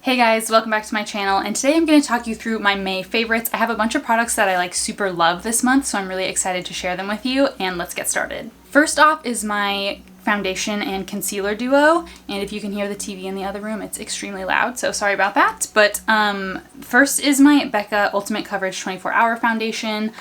Hey guys, welcome back to my channel, and today I'm going to talk you through my May favorites. I have a bunch of products that I super love this month, so I'm really excited to share them with you, and let's get started. First off is my foundation and concealer duo, and if you can hear the TV in the other room, it's extremely loud, so sorry about that. But first is my Becca Ultimate Coverage 24-Hour Foundation.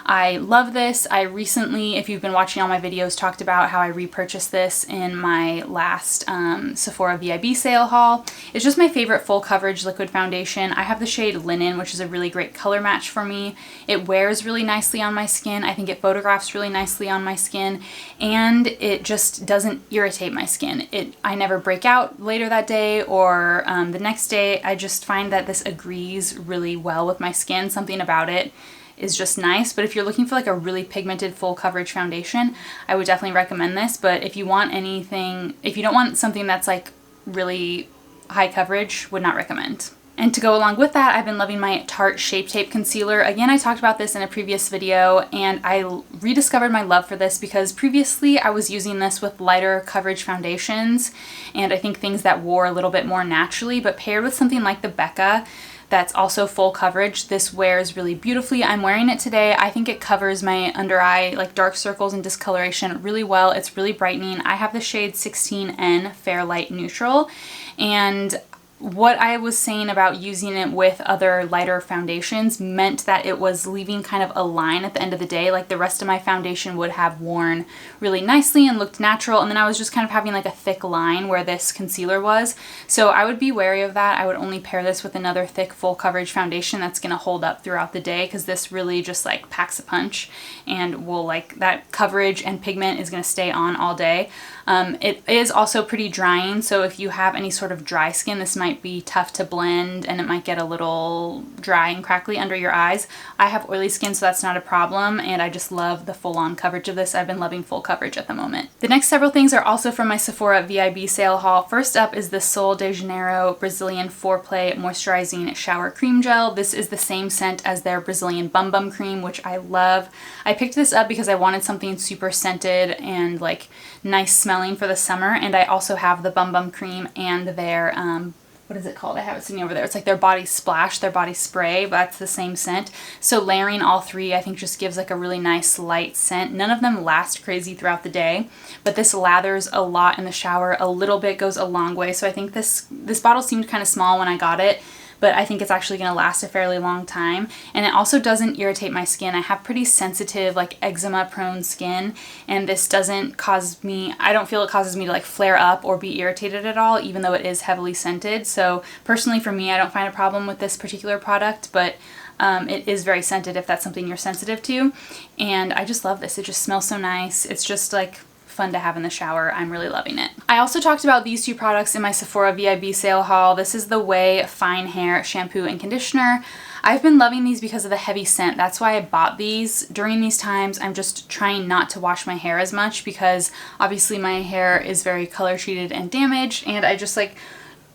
I love this. I recently, if you've been watching all my videos, talked about how I repurchased this in my last Sephora VIB sale haul. It's just my favorite full coverage liquid foundation. I have the shade Linen, which is a really great color match for me. It wears really nicely on my skin. I think it photographs really nicely on my skin, and it just doesn't irritate my skin. I never break out later that day or the next day. I just find that this agrees really well with my skin. Something about it is just nice. But if you're looking for like a really pigmented full coverage foundation, I would definitely recommend this. But if you want anything, if you don't want something that's like really high coverage, would not recommend. And to go along with that, I've been loving my Tarte Shape Tape Concealer. Again, I talked about this in a previous video, and I rediscovered my love for this because previously I was using this with lighter coverage foundations, and I think things that wore a little bit more naturally, but paired with something like the Becca that's also full coverage, this wears really beautifully. I'm wearing it today. I think it covers my under eye, like dark circles and discoloration really well. It's really brightening. I have the shade 16N Fair Light Neutral, and what I was saying about using it with other lighter foundations meant that it was leaving kind of a line at the end of the day. Like the rest of my foundation would have worn really nicely and looked natural, and then I was just kind of having like a thick line where this concealer was. So I would be wary of that. I would only pair this with another thick full coverage foundation that's going to hold up throughout the day, because this really just like packs a punch and will, like, that coverage and pigment is going to stay on all day. It is also pretty drying, so if you have any sort of dry skin, this might be tough to blend and it might get a little dry and crackly under your eyes. I have oily skin, so that's not a problem, and I just love the full-on coverage of this. I've been loving full coverage at the moment. The next several things are also from my Sephora VIB sale haul. First up is the Sol de Janeiro Brazilian Foreplay Moisturizing Shower Cream Gel. This is the same scent as their Brazilian Bum Bum Cream, which I love. I picked this up because I wanted something super scented and like nice smelling for the summer, and I also have the Bum Bum Cream and their what is it called? I have it sitting over there. It's like their body splash, their body spray, but that's the same scent. So layering all three, I think, just gives like a really nice light scent. None of them last crazy throughout the day, but this lathers a lot in the shower. A little bit goes a long way. So I think this bottle seemed kind of small when I got it, but I think it's actually going to last a fairly long time. And it also doesn't irritate my skin. I have pretty sensitive, like eczema prone skin, and this doesn't cause me, I don't feel it causes me to like flare up or be irritated at all, even though it is heavily scented. So personally for me, I don't find a problem with this particular product, but it is very scented if that's something you're sensitive to. And I just love this. It just smells so nice. It's just like fun to have in the shower. I'm really loving it. I also talked about these two products in my Sephora VIB sale haul. This is the Ouai Fine Hair Shampoo and Conditioner. I've been loving these because of the heavy scent. That's why I bought these. During these times, I'm just trying not to wash my hair as much because obviously my hair is very color treated and damaged, and I just like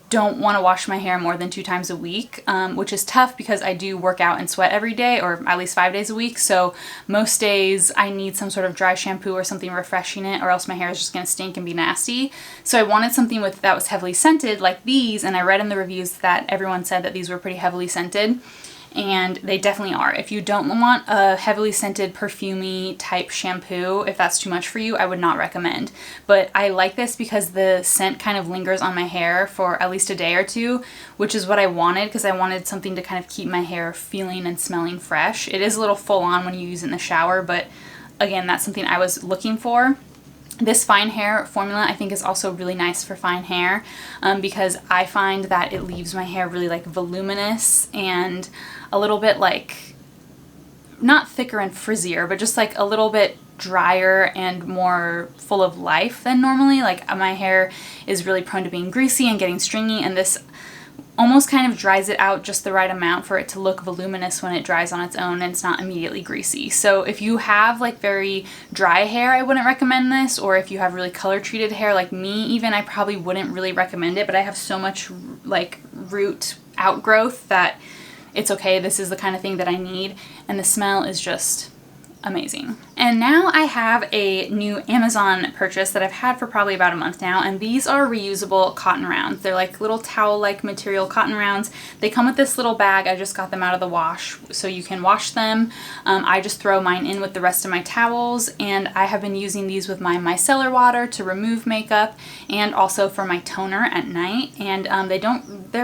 don't want to wash my hair more than 2 times a week, which is tough because I do work out and sweat every day, or at least 5 days a week. So most days I need some sort of dry shampoo or something refreshing it, or else my hair is just going to stink and be nasty. So I wanted something that was heavily scented like these, and I read in the reviews that everyone said that these were pretty heavily scented. And they definitely are. If you don't want a heavily scented perfumey type shampoo, if that's too much for you, I would not recommend. But I like this because the scent kind of lingers on my hair for at least a day or two, which is what I wanted, because I wanted something to kind of keep my hair feeling and smelling fresh. It is a little full on when you use it in the shower, but again, that's something I was looking for. This fine hair formula I think is also really nice for fine hair because I find that it leaves my hair really like voluminous and a little bit like, not thicker and frizzier, but just like a little bit drier and more full of life than normally. Like my hair is really prone to being greasy and getting stringy, and this almost kind of dries it out just the right amount for it to look voluminous when it dries on its own and it's not immediately greasy. So if you have like very dry hair, I wouldn't recommend this, or if you have really color treated hair like me even, I probably wouldn't really recommend it, but I have so much like root outgrowth that it's okay. This is the kind of thing that I need, and the smell is just amazing. And now I have a new Amazon purchase that I've had for probably about a month now, and these are reusable cotton rounds. They're like little towel-like material cotton rounds. They come with this little bag. I just got them out of the wash, so you can wash them. I just throw mine in with the rest of my towels, and I have been using these with my micellar water to remove makeup and also for my toner at night. And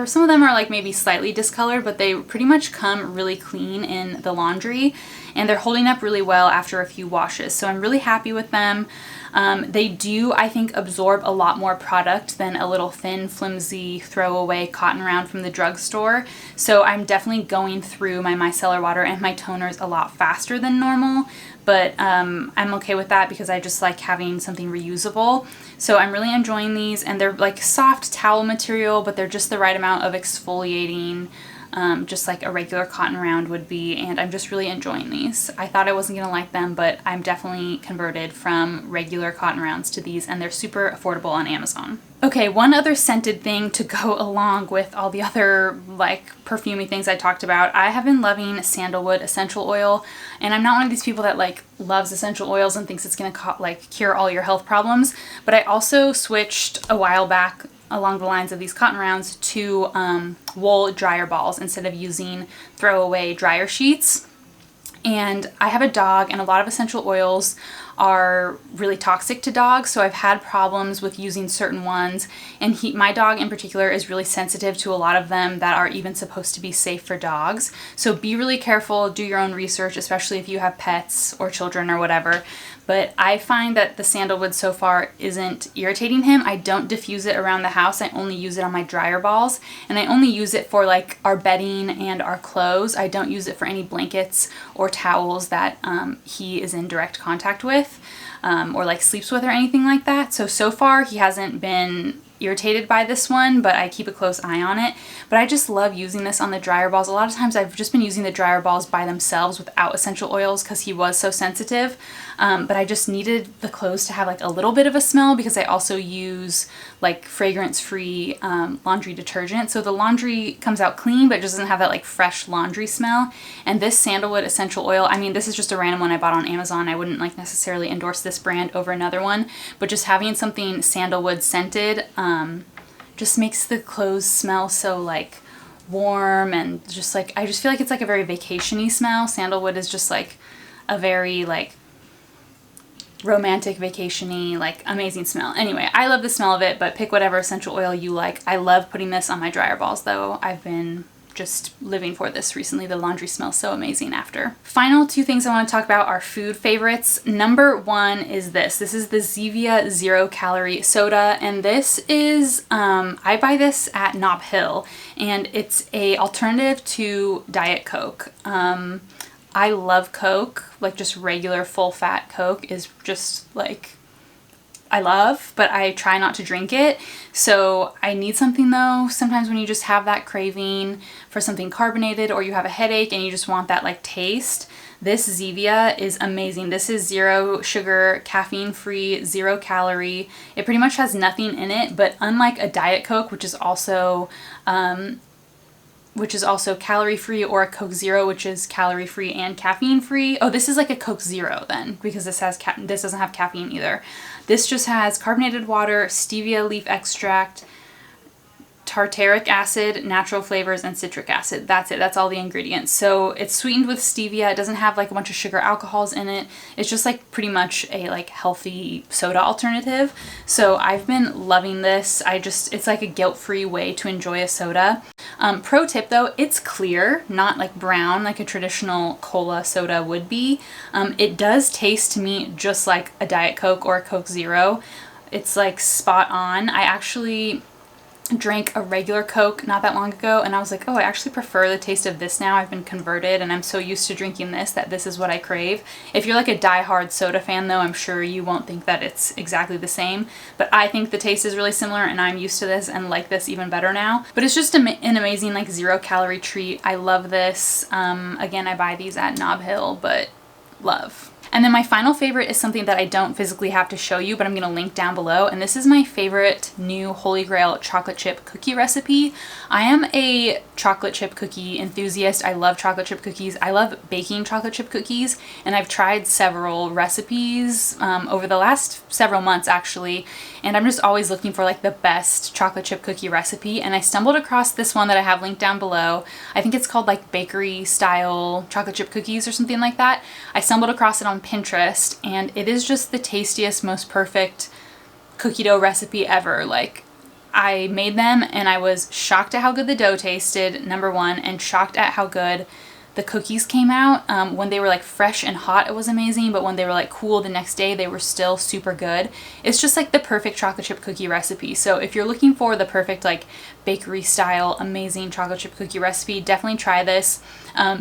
some of them are like maybe slightly discolored, but they pretty much come really clean in the laundry, and they're holding up really well after a few washes. So I'm really happy with them. They do, I think, absorb a lot more product than a little thin, flimsy, throwaway cotton round from the drugstore. So I'm definitely going through my micellar water and my toners a lot faster than normal. But I'm okay with that because I just like having something reusable. So I'm really enjoying these, and they're like soft towel material, but they're just the right amount of exfoliating, just like a regular cotton round would be, and I'm just really enjoying these. I thought I wasn't gonna like them, but I'm definitely converted from regular cotton rounds to these, and they're super affordable on Amazon. Okay, one other scented thing to go along with all the other like perfumey things I talked about. I have been loving Sandalwood Essential Oil, and I'm not one of these people that like loves essential oils and thinks it's gonna like cure all your health problems, but I also switched a while back along the lines of these cotton rounds to wool dryer balls instead of using throwaway dryer sheets. And I have a dog, and a lot of essential oils are really toxic to dogs, so I've had problems with using certain ones, and my dog in particular is really sensitive to a lot of them that are even supposed to be safe for dogs. So be really careful, do your own research, especially if you have pets or children or whatever. But I find that the sandalwood so far isn't irritating him. I don't diffuse it around the house. I only use it on my dryer balls, and I only use it for like our bedding and our clothes. I don't use it for any blankets or towels that he is in direct contact with or like sleeps with or anything like that. So far he hasn't been irritated by this one, but I keep a close eye on it. But I just love using this on the dryer balls. A lot of times I've just been using the dryer balls by themselves without essential oils because he was so sensitive. But I just needed the clothes to have like a little bit of a smell because I also use like fragrance-free laundry detergent. So the laundry comes out clean, but it doesn't have that like fresh laundry smell. And this Sandalwood Essential Oil, I mean, this is just a random one I bought on Amazon. I wouldn't like necessarily endorse this brand over another one, but just having something sandalwood scented just makes the clothes smell so like warm, and just like I just feel like it's like a very vacation-y smell. Sandalwood is just like a very like romantic, vacation-y, like amazing smell. Anyway, I love the smell of it, but pick whatever essential oil you like. I love putting this on my dryer balls though. I've been just living for this recently. The laundry smells so amazing after. Final two things I want to talk about are food favorites. Number one is this. This is the Zevia 0 calorie soda, and this is, I buy this at Nob Hill, and it's a alternative to Diet Coke. I love Coke, like just regular full fat Coke is just like I love, but I try not to drink it. So I need something though. Sometimes when you just have that craving for something carbonated, or you have a headache and you just want that like taste, this Zevia is amazing. This is 0 sugar, caffeine free, 0 calorie. It pretty much has nothing in it, but unlike a Diet Coke, which is also calorie free, or a Coke Zero, which is calorie free and caffeine free. Oh, this is like a Coke Zero then, because this doesn't have caffeine either. This just has carbonated water, stevia leaf extract, tartaric acid, natural flavors, and citric acid. That's it. That's all the ingredients. So it's sweetened with stevia. It doesn't have like a bunch of sugar alcohols in it. It's just like pretty much a like healthy soda alternative. So I've been loving this. It's like a guilt-free way to enjoy a soda. Pro tip though, it's clear, not like brown like a traditional cola soda would be. It does taste to me just like a Diet Coke or a Coke Zero. It's like spot on. I actually drank a regular Coke not that long ago, and I was like, oh, I actually prefer the taste of this now. I've been converted, and I'm so used to drinking this that this is what I crave. If you're like a die-hard soda fan though, I'm sure you won't think that it's exactly the same, but I think the taste is really similar, and I'm used to this and like this even better now. But it's just an amazing like 0 calorie treat. I love this. Again, I buy these at Nob Hill, but love. And then my final favorite is something that I don't physically have to show you, but I'm going to link down below. And this is my favorite new Holy Grail chocolate chip cookie recipe. I am a chocolate chip cookie enthusiast. I love chocolate chip cookies. I love baking chocolate chip cookies, and I've tried several recipes over the last several months actually, and I'm just always looking for like the best chocolate chip cookie recipe, and I stumbled across this one that I have linked down below. I think it's called like bakery style chocolate chip cookies or something like that. I stumbled across it on Pinterest, and it is just the tastiest, most perfect cookie dough recipe ever. Like, I made them and I was shocked at how good the dough tasted, number one, and shocked at how good the cookies came out. When they were like fresh and hot, it was amazing, but when they were like cool the next day, they were still super good. It's just like the perfect chocolate chip cookie recipe. So if you're looking for the perfect like bakery style amazing chocolate chip cookie recipe, definitely try this.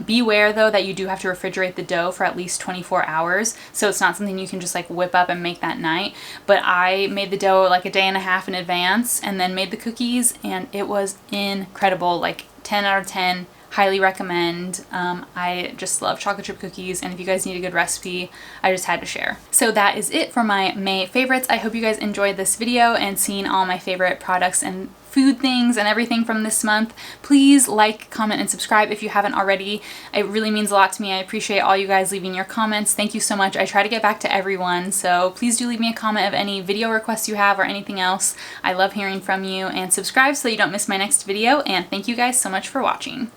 Beware though that you do have to refrigerate the dough for at least 24 hours, so it's not something you can just like whip up and make that night. But I made the dough like a day and a half in advance and then made the cookies, and it was incredible. Like 10 out of 10. Highly recommend. I just love chocolate chip cookies, and if you guys need a good recipe, I just had to share. So that is it for my May favorites. I hope you guys enjoyed this video and seen all my favorite products and food things and everything from this month. Please like, comment, and subscribe if you haven't already. It really means a lot to me. I appreciate all you guys leaving your comments. Thank you so much. I try to get back to everyone, so please do leave me a comment of any video requests you have or anything else. I love hearing from you, and subscribe so you don't miss my next video, and thank you guys so much for watching.